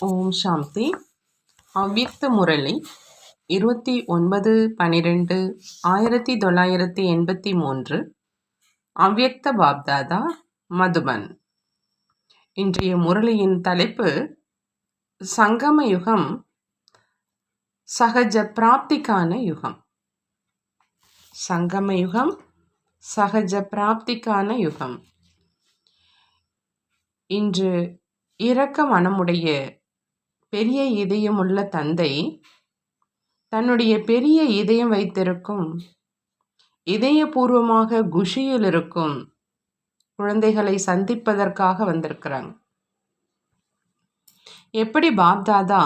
ஓம் சாந்தி. அவ்யக்த முரளி 29/12/1983. அவ்யக்த பாப்தாதா, மதுபன். இன்றைய முரளியின் தலைப்பு சங்கம யுகம், சகஜ பிராப்திக்கான யுகம். சங்கம யுகம், சகஜ பிராப்திக்கான யுகம். இன்று இரக்க மனமுடைய பெரிய இதயமுள்ள தந்தை தன்னுடைய பெரிய இதயம் வைத்திருக்கும், இதயபூர்வமாக குஷியில் இருக்கும் குழந்தைகளை சந்திப்பதற்காக வந்திருக்கிறாங்க. எப்படி பாப்தாதா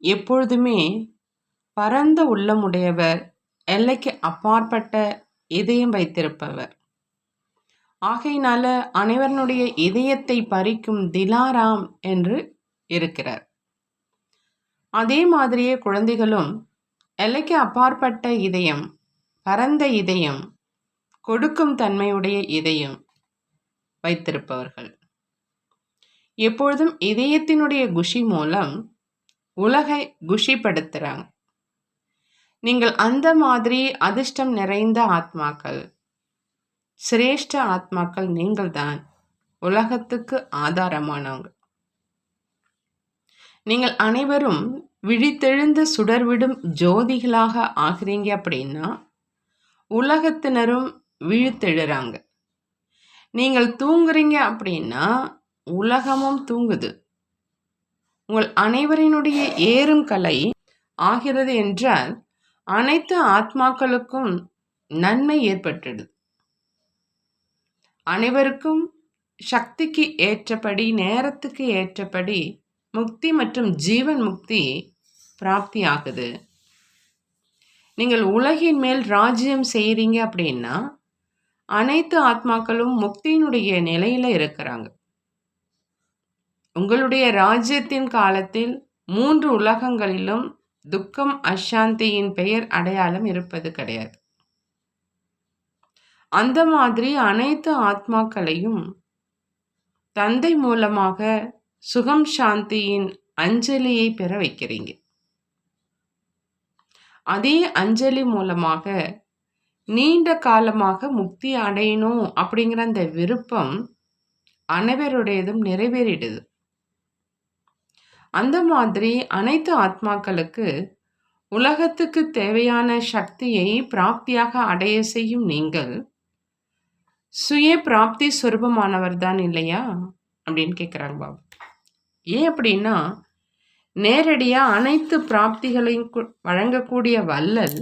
எப்பொழுதுமே பரந்த உள்ளமுடையவர், எல்லைக்கு அப்பாற்பட்ட இதயம் வைத்திருப்பவர். ஆகையினால அனைவருடைய இதயத்தை பறிக்கும் திலாராம் என்று இருக்கிறார். அதே மாதிரியே குழந்தைகளும் எல்லைக்கு அப்பாற்பட்ட இதயம், பரந்த இதயம், கொடுக்கும் தன்மையுடைய இதயம் வைத்திருப்பவர்கள். எப்பொழுதும் இதயத்தினுடைய குஷி மூலம் உலகை குஷிப்படுத்துறாங்க. நீங்கள் அந்த மாதிரி அதிர்ஷ்டம் நிறைந்த ஆத்மாக்கள், சிரேஷ்ட ஆத்மாக்கள் நீங்கள்தான். உலகத்துக்கு ஆதாரமானவங்க. நீங்கள் அனைவரும் விழித்தெழுந்து சுடர்விடும் ஜோதிகளாக ஆகிறீங்க அப்படின்னா உலகத்தினரும் விழித்தெழுறாங்க. நீங்கள் தூங்குறீங்க அப்படின்னா உலகமும் தூங்குது. உங்கள் அனைவரினுடைய ஏறும் கலை ஆகிறது என்றால் அனைத்து ஆத்மாக்களுக்கும் நன்மை ஏற்பட்டுடுது. அனைவருக்கும் சக்திக்கு ஏற்றபடி, நேரத்துக்கு ஏற்றபடி முக்தி மற்றும் ஜீவன் முக்தி பிராப்தி ஆகுது. நீங்கள் உலகின் மேல் ராஜ்யம் செய்கிறீங்க அப்படின்னா அனைத்து ஆத்மாக்களும் முக்தியினுடைய நிலையில இருக்கிறாங்க. உங்களுடைய ராஜ்யத்தின் காலத்தில் 3 உலகங்களிலும் துக்கம், அசாந்தியின் பெயர் அடையாளம் இருப்பது கிடையாது. அந்த மாதிரி அனைத்து ஆத்மாக்களையும் தந்தை மூலமாக சுகம் சாந்தியின் அஞ்சலியை பெற வைக்கிறீங்க. அதே அஞ்சலி மூலமாக நீண்ட காலமாக முக்தி அடையணும் அப்படிங்கிற அந்த விருப்பம் அனைவருடையதும் நிறைவேறிடுது. அந்த மாதிரி அனைத்து ஆத்மாக்களுக்கு உலகத்துக்கு தேவையான சக்தியை பிராப்தியாக அடைய செய்யும் நீங்கள் சுய பிராப்தி சுரூபமானவர் தான் இல்லையா அப்படின்னு கேட்குறாங்க பாபு. ஏன் அப்படின்னா நேரடியாக அனைத்து பிராப்திகளையும் வழங்கக்கூடிய வல்லல்,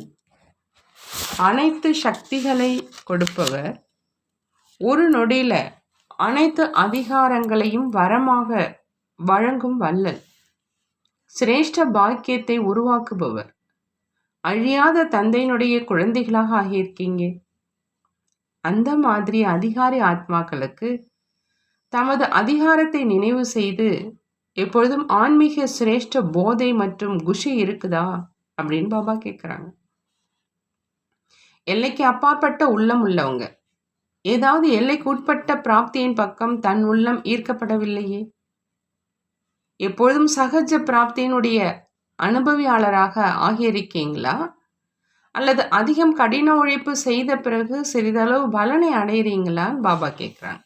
அனைத்து சக்திகளை கொடுப்பவர், ஒரு நொடியில அனைத்து அதிகாரங்களையும் வரமாக வழங்கும் வல்லல், சிரேஷ்ட பாக்கியத்தை உருவாக்குபவர், அழியாத தந்தையினுடைய குழந்தைகளாக ஆகியிருக்கீங்க. அந்த மாதிரி அதிகாரி ஆத்மாக்களுக்கு தமது அதிகாரத்தை நினைவு செய்து எப்பொழுதும் ஆன்மீக சிரேஷ்ட போதை மற்றும் குஷி இருக்குதா அப்படின்னு பாபா கேட்குறாங்க. எல்லைக்கு அப்பாற்பட்ட உள்ளம் உள்ளவங்க ஏதாவது எல்லைக்கு உட்பட்ட பிராப்தியின் பக்கம் தன் உள்ளம் ஈர்க்கப்படவில்லையே. எப்பொழுதும் சகஜ பிராப்தியினுடைய அனுபவியாளராக ஆகியிருக்கீங்களா, அல்லது அதிகம் கடின உழைப்பு செய்த பிறகு சிறிதளவு பலனை அடையிறீங்களான்னு பாபா கேட்குறாங்க.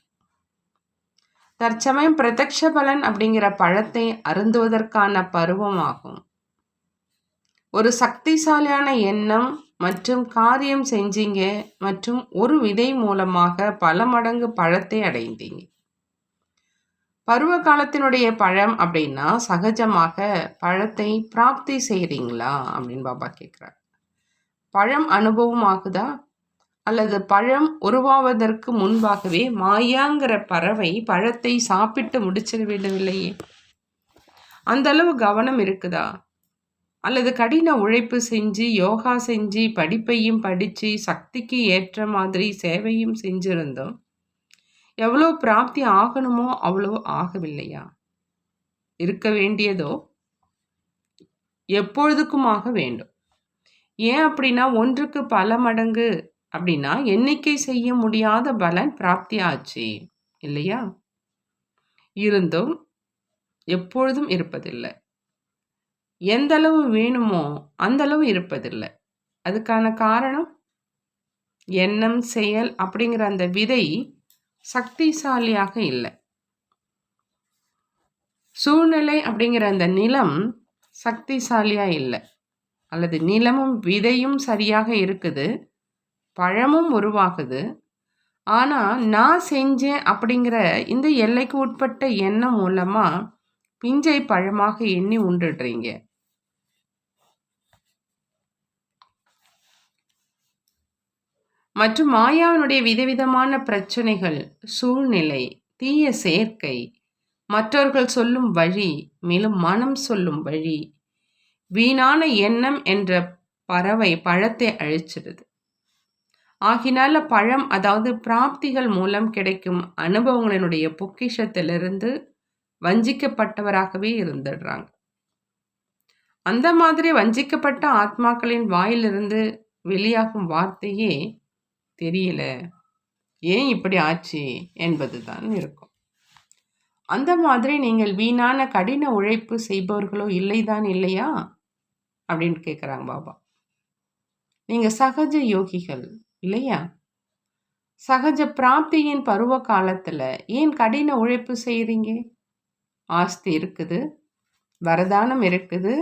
தற்சமயம் பிரத்யக்ஷ பலன் அப்படிங்கிற பழத்தை அருந்துவதற்கான பருவமாகும். ஒரு சக்திசாலியான எண்ணம் மற்றும் காரியம் செஞ்சீங்க மற்றும் ஒரு விதை மூலமாக பல மடங்கு பழத்தை அடைந்தீங்க. பருவ காலத்தினுடைய பழம் அப்படின்னா சகஜமாக பழத்தை பிராப்தி செய்கிறீங்களா அப்படின்னு பாபா கேட்குறார். பழம் அனுபவம் ஆகுதா, அல்லது பழம் உருவாவதற்கு முன்பாகவே மாயாங்கிற பறவை பழத்தை சாப்பிட்டு முடிச்சிட விடவில்லையே, அந்த அளவு கவனம் இருக்குதா? அல்லது கடின உழைப்பு செஞ்சு, யோகா செஞ்சு, படிப்பையும் படித்து சக்திக்கு ஏற்ற மாதிரி சேவையும் செஞ்சிருந்தோம், எவ்வளோ பிராப்தி ஆகணுமோ அவ்வளோ ஆகவில்லையா? இருக்க வேண்டியதோ எப்பொழுதுக்குமாக வேண்டும். ஏன் அப்படின்னா ஒன்றுக்கு பல மடங்கு அப்படின்னா எண்ணிக்கை செய்ய முடியாத பலன் பிராப்தி ஆச்சு இல்லையா? இருந்தும் எப்பொழுதும் இருப்பதில்லை. எந்த அளவு வேணுமோ அந்த அளவு இருப்பதில்லை. அதுக்கான காரணம் எண்ணம், செயல் அப்படிங்கிற அந்த விதை சக்திசாலியாக இல்லை. சூழ்நிலை அப்படிங்கிற அந்த நிலம் சக்திசாலியா இல்லை. அல்லது நிலமும் விதையும் சரியாக இருக்குது, பழமும் உருவாகுது. ஆனா நான் செஞ்சேன் அப்படிங்கிற இந்த எல்லைக்கு உட்பட்ட எண்ணம் மூலமா பிஞ்சை பழமாக எண்ணி உண்டுடுறீங்க. மற்றும் மாயாவினுடைய விதவிதமான பிரச்சனைகள், சூழ்நிலை, தீய சேர்க்கை, மற்றவர்கள் சொல்லும் வழி, மேலும் மனம் சொல்லும் வழி, வீணான எண்ணம் என்ற பறவை பழத்தை அழிச்சிடுது. ஆகினால பழம், அதாவது பிராப்திகள் மூலம் கிடைக்கும் அனுபவங்களினுடைய பொக்கிஷத்திலிருந்து வஞ்சிக்கப்பட்டவராகவே இருந்துடுறாங்க. அந்த மாதிரி வஞ்சிக்கப்பட்ட ஆத்மாக்களின் வாயிலிருந்து வெளியாகும் வார்த்தையே தெரியல, ஏன் இப்படி ஆச்சு என்பதுதான் இருக்கும். அந்த மாதிரி நீங்கள் வீணான கடின உழைப்பு செய்பவர்களோ இல்லைதான் இல்லையா அப்படின்னு கேட்குறாங்க பாபா. நீங்க சகஜ யோகிகள் இல்லையா? சகஜ பிராப்தியின் பருவ காலத்துல ஏன் கடின உழைப்பு செய்றீங்க? ஆஸ்தி இருக்குது, வரதானம் இருக்குது,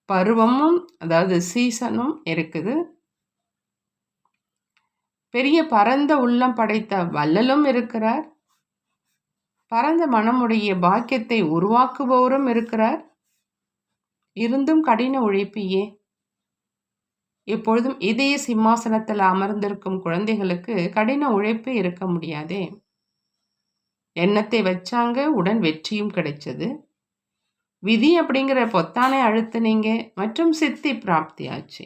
பருவமும் அதாவது சீசனும் இருக்குது, பெரிய பரந்த உள்ளம் படைத்த வள்ளலும் இருக்கிறார், பரந்த மனமுடைய பாக்கியத்தை உருவாக்குபவரும் இருக்கிறார். இருந்தும் கடின உழைப்பு ஏன்? எப்பொழுதும் இதய சிம்மாசனத்தில் அமர்ந்திருக்கும் குழந்தைகளுக்கு கடின உழைப்பு இருக்க முடியாதே. எண்ணத்தை வச்சாங்க, உடன் வெற்றியும் கிடைச்சது. விதி அப்படிங்கிற பொத்தானை அழுத்தினீங்க மற்றும் சித்தி பிராப்தி ஆச்சு.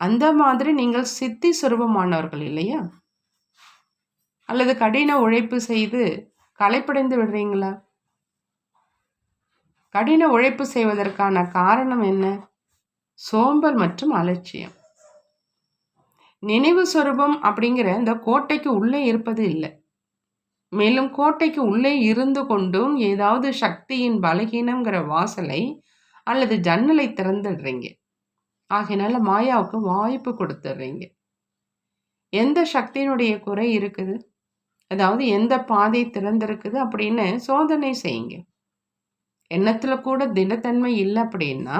அந்த மாதிரி நீங்கள் சித்தி சுரூபமானவர்கள் இல்லையா? அல்லது கடின உழைப்பு செய்து களைப்படைந்து விடுறீங்களா? கடின உழைப்பு செய்வதற்கான காரணம் என்ன? சோம்பல் மற்றும் அலட்சியம். நினைவு சொரூபம் அப்படிங்கிற இந்த கோட்டைக்கு உள்ளே இருப்பது இல்லை. மேலும் கோட்டைக்கு உள்ளே இருந்து கொண்டும் ஏதாவது சக்தியின் பலகீனம்ங்கிற வாசலை அல்லது ஜன்னலை திறந்துடுறீங்க. ஆகையினால மாயாவுக்கு வாய்ப்பு கொடுத்துடுறீங்க. எந்த சக்தியினுடைய குறை இருக்குது, அதாவது எந்த பாதை திறந்திருக்குது அப்படின்னு சோதனை செய்யுங்க. எண்ணத்துல கூட திடத்தன்மை இல்லை அப்படின்னா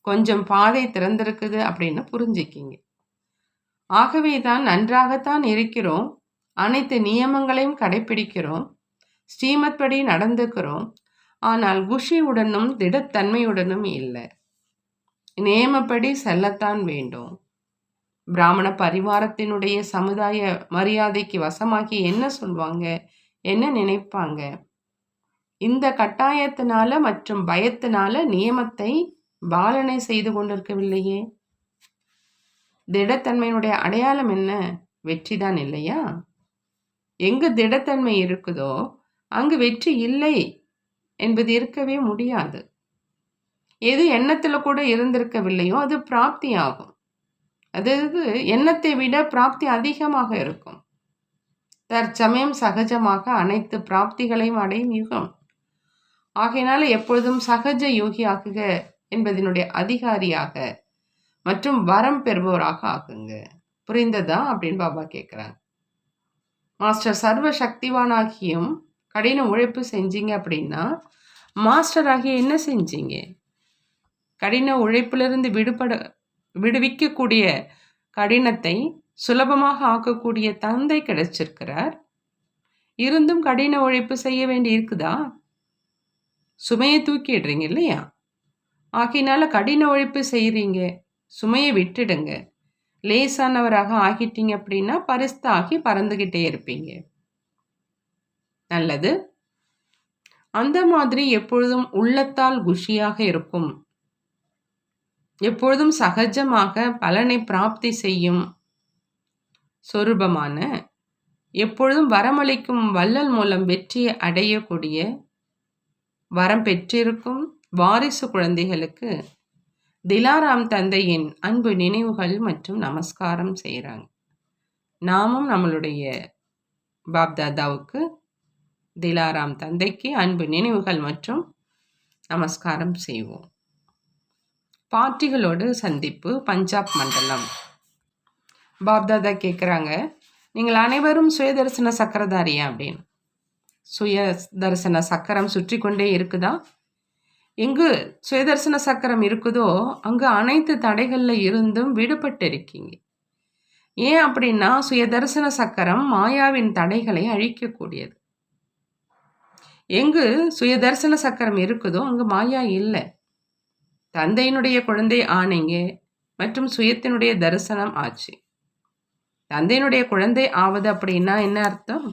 கொஞ்சம் பாதை திறந்திருக்குது அப்படின்னு புரிஞ்சுக்கிங்க. ஆகவே தான் நன்றாகத்தான் இருக்கிறோம், அனைத்து நியமங்களையும் கடைபிடிக்கிறோம், ஸ்ரீமத் படி நடந்துக்கிறோம், ஆனால் குஷியுடனும் திடத்தன்மையுடனும் இல்லை. நியமப்படி செல்லத்தான் வேண்டும். பிராமண பரிவாரத்தினுடைய சமுதாய மரியாதைக்கு வசமாகி என்ன சொல்வாங்க, என்ன நினைப்பாங்க? இந்த கட்டாயத்தினால மற்றும் பயத்தினால நியமத்தை பாலனை செய்து கொண்டிருக்கவில்லையே. திடத்தன்மையினுடைய அடையாளம் என்ன? வெற்றிதான் இல்லையா? எங்கு திடத்தன்மை இருக்குதோ அங்கு வெற்றி இல்லை என்பது இருக்கவே முடியாது. எது எண்ணத்துல கூட இருந்திருக்கவில்லையோ அது பிராப்தி ஆகும். அதாவது எண்ணத்தை விட பிராப்தி அதிகமாக இருக்கும். தற்சமயம் சகஜமாக அனைத்து பிராப்திகளையும் அடையும் யுகம். ஆகையினால எப்பொழுதும் சகஜ யோகி ஆகுக என்பதனுடைய அதிகாரியாக மற்றும் வரம் பெறுபவராக ஆகுங்க. புரிந்ததா அப்படின்னு பாபா கேட்குறாங்க. மாஸ்டர் சர்வ சக்திவானாகியும் கடின உழைப்பு செஞ்சீங்க அப்படின்னா மாஸ்டர் ஆகிய என்ன செஞ்சீங்க? கடின உழைப்பிலிருந்து விடுவிக்கக்கூடிய கடினத்தை சுலபமாக ஆக்கக்கூடிய தந்தை கிடைச்சிருக்கிறார். இருந்தும் கடின உழைப்பு செய்ய வேண்டி இருக்குதா? சுமையை தூக்கிடுறீங்க இல்லையா? ஆகினால கடின உழைப்பு செய்கிறீங்க, சுமையை விட்டுடுங்க. லேசானவராக ஆகிட்டீங்க அப்படின்னா பரிஸ்தாகி பறந்துகிட்டே இருப்பீங்க. நல்லது. அந்த மாதிரி எப்பொழுதும் உள்ளத்தால் குஷியாக இருக்கும், எப்பொழுதும் சகஜமாக பலனை பிராப்தி செய்யும் சொரூபமான, எப்பொழுதும் வரமளிக்கும் வள்ளல் மூலம் வெற்றியை அடையக்கூடிய வரம் பெற்றிருக்கும் வாரிசு குழந்தைகளுக்கு திலாராம் தந்தையின் அன்பு நினைவுகள் மற்றும் நமஸ்காரம் செய்கிறாங்க. நாமும் நம்மளுடைய பாப்தாதாவுக்கு திலாராம் தந்தைக்கு அன்பு நினைவுகள் மற்றும் நமஸ்காரம் செய்வோம். பாட்டிகளோடு சந்திப்பு, பஞ்சாப் மண்டலம். பாப்தாதா கேட்குறாங்க, நீங்கள் அனைவரும் சுயதரிசன சக்கரதாரியா அப்படின்னு. சுய தரிசன சக்கரம் சுற்றி கொண்டே இருக்குதா? எங்கு சுயதர்சன சக்கரம் இருக்குதோ அங்கு அனைத்து தடைகளில் இருந்தும் விடுபட்டு இருக்கீங்க. ஏன் அப்படின்னா சுயதர்சன சக்கரம் மாயாவின் தடைகளை அழிக்கக்கூடியது. எங்கு சுயதர்சன சக்கரம் இருக்குதோ அங்கு மாயா இல்லை. தந்தையினுடைய குழந்தை ஆனீங்க மற்றும் சுயத்தினுடைய தரிசனம் ஆச்சு. தந்தையினுடைய குழந்தை ஆவது அப்படின்னா என்ன அர்த்தம்?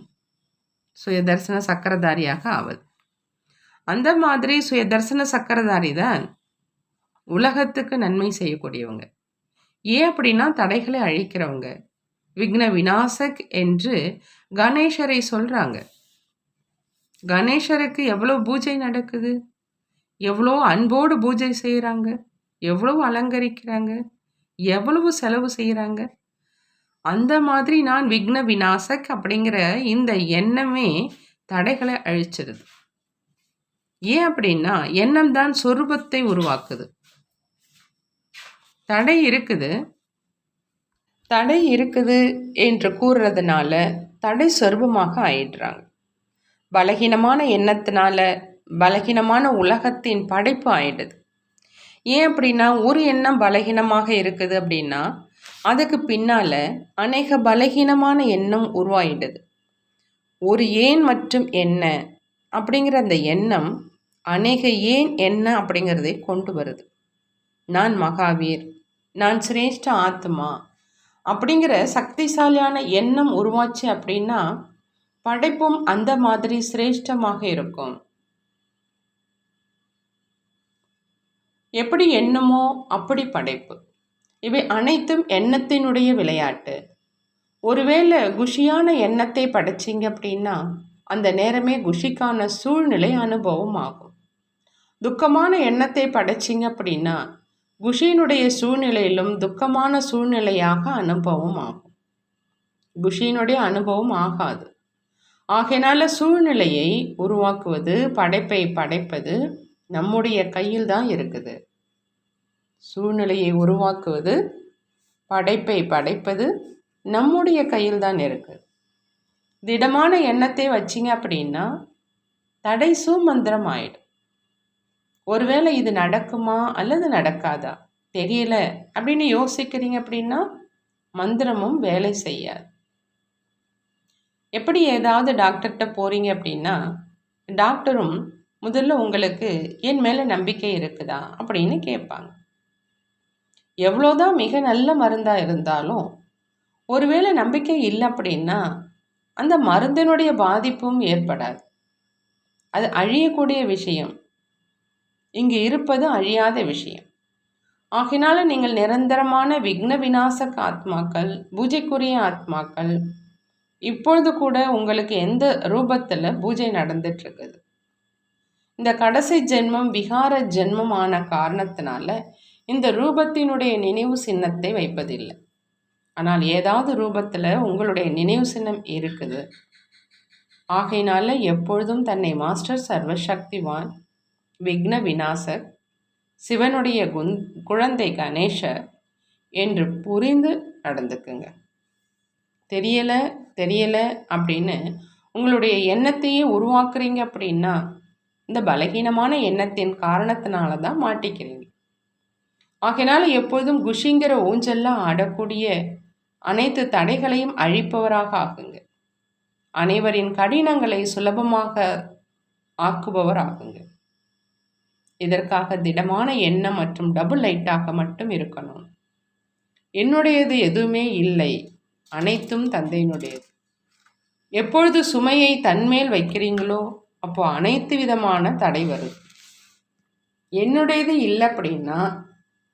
சுயதர்சன சக்கரதாரியாக ஆவது. அந்த மாதிரி சுயதர்சன சக்கரதாரி தான் உலகத்துக்கு நன்மை செய்யக்கூடியவங்க. ஏன் அப்படின்னா தடைகளை அழிக்கிறவங்க. விக்ன விநாசக் என்று கணேசரை சொல்றாங்க. கணேசருக்கு எவ்வளோ பூஜை நடக்குது, எவ்வளோ அன்போடு பூஜை செய்கிறாங்க, எவ்வளவு அலங்கரிக்கிறாங்க, எவ்வளவு செலவு செய்கிறாங்க. அந்த மாதிரி நான் விக்ன விநாசக் அப்படிங்கிற இந்த எண்ணமே தடைகளை அழிச்சிருது. ஏன் அப்படின்னா எண்ணம் தான் சொரூபத்தை உருவாக்குது. தடை இருக்குது என்று கூறுறதுனால தடை சொரூபமாக ஆயிடுறாங்க. பலகீனமான எண்ணத்தினால பலகீனமான உலகத்தின் படைப்பு ஆயிடுது. ஏன் அப்படின்னா ஒரு எண்ணம் பலகீனமாக இருக்குது அப்படின்னா அதுக்கு பின்னால அநேக பலகீனமான எண்ணம் உருவாயிடுது. ஒரு ஏன் மற்றும் என்ன அப்படிங்கிற அந்த எண்ணம் அநேக ஏன் என்ன அப்படிங்கிறதை கொண்டு வருது. நான் மகாவீர், நான் சிரேஷ்ட ஆத்மா அப்படிங்கிற சக்திசாலியான எண்ணம் உருவாச்சு அப்படின்னா படைப்பும் அந்த மாதிரி சிரேஷ்டமாக இருக்கும். எப்படி எண்ணமோ அப்படி படைப்பு. இவை அனைத்தும் எண்ணத்தினுடைய விளையாட்டு. ஒருவேளை குஷியான எண்ணத்தை படைச்சிங்க அப்படின்னா அந்த நேரமே குஷிக்கான சூழ்நிலை அனுபவம் ஆகும். துக்கமான எண்ணத்தை படைச்சிங்க அப்படின்னா குஷியினுடைய சூழ்நிலையிலும் துக்கமான சூழ்நிலையாக அனுபவம் ஆகும். குஷியினுடைய அனுபவம் ஆகாது. ஆகையினால சூழ்நிலையை உருவாக்குவது, படைப்பை படைப்பது நம்முடைய கையில் தான் இருக்குது. சூழ்நிலையை உருவாக்குவது, படைப்பை படைப்பது நம்முடைய கையில் தான் இருக்கு. திடமான எண்ணத்தை வச்சிங்க அப்படின்னா தடை சூமந்திரம் ஆயிடும். ஒருவேளை இது நடக்குமா அல்லது நடக்காதா தெரியல அப்படின்னு யோசிக்கிறீங்க அப்படின்னா மந்திரமும் வேலை செய்யாது. எப்படி ஏதாவது டாக்டர்கிட்ட போறீங்க அப்படின்னா டாக்டரும் முதல்ல உங்களுக்கு என் மேலே நம்பிக்கை இருக்குதா அப்படின்னு கேட்பாங்க. எவ்வளோதான் மிக நல்ல மருந்தாக இருந்தாலும் ஒருவேளை நம்பிக்கை இல்லை அப்படின்னா அந்த மருந்தினுடைய பாதிப்பும் ஏற்படாது. அது அழியக்கூடிய விஷயம். இங்கு இருப்பது அழியாத விஷயம். ஆகினால நீங்கள் நிரந்தரமான விக்ன விநாசக ஆத்மாக்கள், பூஜைக்குரிய ஆத்மாக்கள். இப்பொழுது கூட உங்களுக்கு எந்த ரூபத்தில் பூஜை நடந்துட்டு இருக்குது. இந்த கடைசி ஜென்மம் விகார ஜென்மமான காரணத்தினால இந்த ரூபத்தினுடைய நினைவு சின்னத்தை வைப்பதில்லை. ஆனால் ஏதாவது ரூபத்தில் உங்களுடைய நினைவு சின்னம் இருக்குது. ஆகையினால எப்பொழுதும் தன்னை மாஸ்டர் சர்வசக்திவான், விக்ன விநாசக், சிவனுடைய குழந்தை கணேசர் என்று புரிந்து நடந்துக்குங்க. தெரியலை அப்படின்னு உங்களுடைய எண்ணத்தையே உருவாக்குறீங்க அப்படின்னா இந்த பலகீனமான எண்ணத்தின் காரணத்தினால தான் மாட்டிக்கிறீங்க. ஆகையினால எப்பொழுதும் குஷிங்கிற ஊஞ்சல்லாம் ஆடக்கூடிய அனைத்து தடைகளையும் அழிப்பவராக ஆகுங்க. அனைவரின் கடினங்களை சுலபமாக ஆக்குபவர் ஆகுங்க. இதற்காக திடமான எண்ணம் மற்றும் டபுள் லைட்டாக மட்டும் இருக்கணும். என்னுடையது எதுவுமே இல்லை, அனைத்தும் தந்தையினுடையது. எப்பொழுது சுமையை தன்மேல் வைக்கிறீங்களோ அப்போ அனைத்து விதமான தடை வருது. என்னுடையது இல்லை அப்படின்னா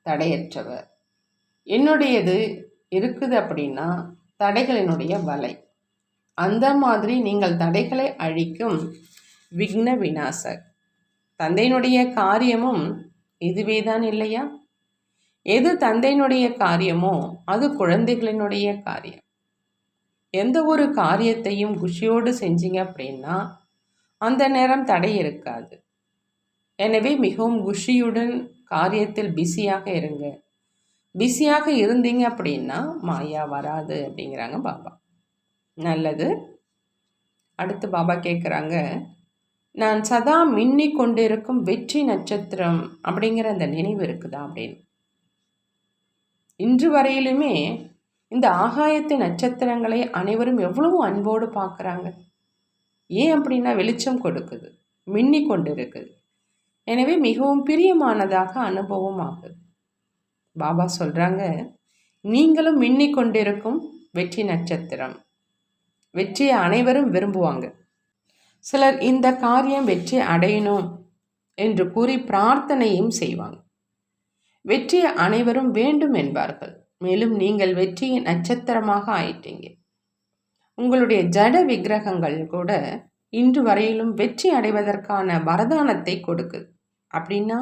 தடையற்றவர், என்னுடையது இருக்குது அப்படின்னா தடைகளினுடைய வலை. அந்த மாதிரி நீங்கள் தடைகளை அழிக்கும் விக்ன விநாசக் தந்தையினுடைய காரியமும் இதுவே தான் இல்லையா? எது தந்தையினுடைய காரியமோ அது குழந்தைகளினுடைய காரியம். எந்த ஒரு காரியத்தையும் குஷியோடு செஞ்சீங்க அப்படின்னா அந்த நேரம் தடை இருக்காது. எனவே மிகவும் குஷியுடன் காரியத்தில் பிஸியாக இருங்க. பிஸியாக இருந்தீங்க அப்படின்னா மாயா வராது அப்படிங்கிறாங்க பாபா. நல்லது. அடுத்து பாபா கேட்குறாங்க, நான் சதா மின்னி கொண்டிருக்கும் வெற்றி நட்சத்திரம் அப்படிங்கிற அந்த நினைவு இருக்குதா அப்படின்னு. இன்று வரையிலுமே இந்த ஆகாயத்து நட்சத்திரங்களை அனைவரும் எவ்வளவு அன்போடு பார்க்குறாங்க. ஏன் அப்படின்னா வெளிச்சம் கொடுக்குது, மின்னி கொண்டு இருக்குது. எனவே மிகவும் பிரியமானதாக அனுபவம் ஆகுது. பாபா சொல்கிறாங்க, நீங்களும் மின்னி கொண்டிருக்கும் வெற்றி நட்சத்திரம். வெற்றியை அனைவரும் விரும்புவாங்க. சிலர் இந்த காரியம் வெற்றி அடையணும் என்று கூறி பிரார்த்தனையும் செய்வாங்க. வெற்றியை அனைவரும் வேண்டும் என்பார்கள். மேலும் நீங்கள் வெற்றியின் நட்சத்திரமாக ஆயிட்டீங்க. உங்களுடைய ஜட விக்கிரகங்கள் கூட இன்று வரையிலும் வெற்றி அடைவதற்கான வரதானத்தை கொடுக்குது. அப்படின்னா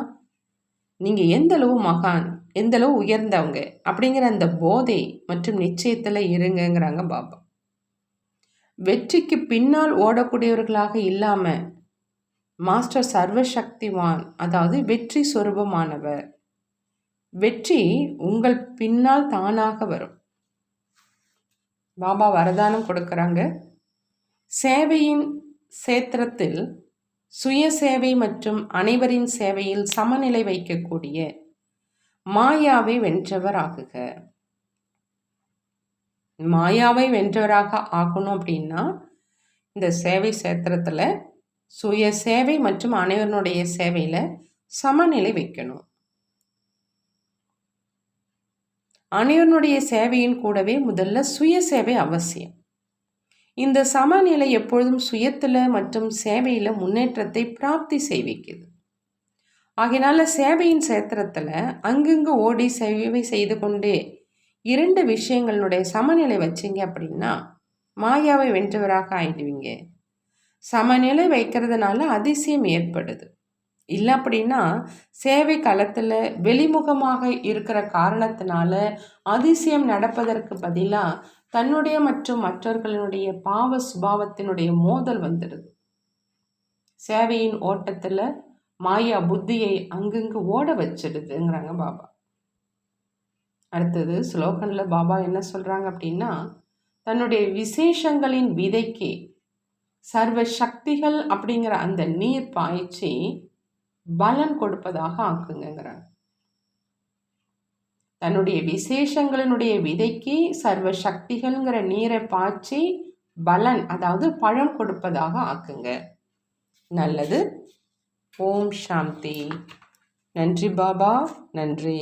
நீங்கள் எந்தளவு மகான், எந்தளவு உயர்ந்தவங்க அப்படிங்கிற அந்த போதை மற்றும் நிச்சயத்தில் இருங்கிறாங்க பாபா. வெற்றிக்கு பின்னால் ஓடக்கூடியவர்களாக இல்லாமல் மாஸ்டர் சர்வசக்திவான், அதாவது வெற்றி சொரூபமானவர். வெற்றி உங்கள் பின்னால் தானாக வரும். பாபா வரதானம் கொடுக்குறாங்க, சேவையின் சேத்திரத்தில் சுய சேவை மற்றும் அனைவரின் சேவையில் சமநிலை வைக்கக்கூடிய மாயாவை வென்றவர் ஆகுக. மாயாவை வென்றவராக ஆகணும் அப்படின்னா இந்த சேவை சேத்திரத்தில் சுய சேவை மற்றும் அனைவருடைய சேவையில் சமநிலை வைக்கணும். அனைவருடைய சேவையின் கூடவே முதல்ல சுய சேவை அவசியம். இந்த சமநிலை எப்பொழுதும் சுயத்தில் மற்றும் சேவையில் முன்னேற்றத்தை பிராப்தி செய்விக்குது. ஆகையினால சேவையின் சேத்திரத்தில் அங்கங்கே ஓடி சேவை செய்து கொண்டே 2 விஷயங்களுடைய சமநிலை வச்சிங்க அப்படின்னா மாயாவை வென்றவராக ஆயிடுவீங்க. சமநிலை வைக்கிறதுனால அதிசயம் ஏற்படுது. இல்லை அப்படின்னா சேவை களத்தில் வெளிமுகமாக இருக்கிற காரணத்தினால அதிசயம் நடப்பதற்கு பதிலாக தன்னுடைய மற்றும் மற்றவர்களுடைய பாவ சுபாவத்தினுடைய மோதல் வந்துடுது. சேவையின் ஓட்டத்தில் மாயா புத்தியை அங்கங்கு ஓட வச்சிடுதுங்கிறாங்க பாபா. அடுத்தது ஸ்லோகனில் பாபா என்ன சொல்கிறாங்க அப்படின்னா, தன்னுடைய விசேஷங்களின் விதைக்கு சர்வ சக்திகள் அப்படிங்கிற அந்த நீர் பாய்ச்சி பலன் கொடுப்பதாக ஆக்குங்கிறாங்க. தன்னுடைய விசேஷங்களினுடைய விதைக்கு சர்வ சக்திகள்ங்கிற நீரை பாய்ச்சி பலன், அதாவது பழம் கொடுப்பதாக ஆக்குங்க. நல்லது. ஓம் சாந்தி. நன்றி பாபா, நன்றி.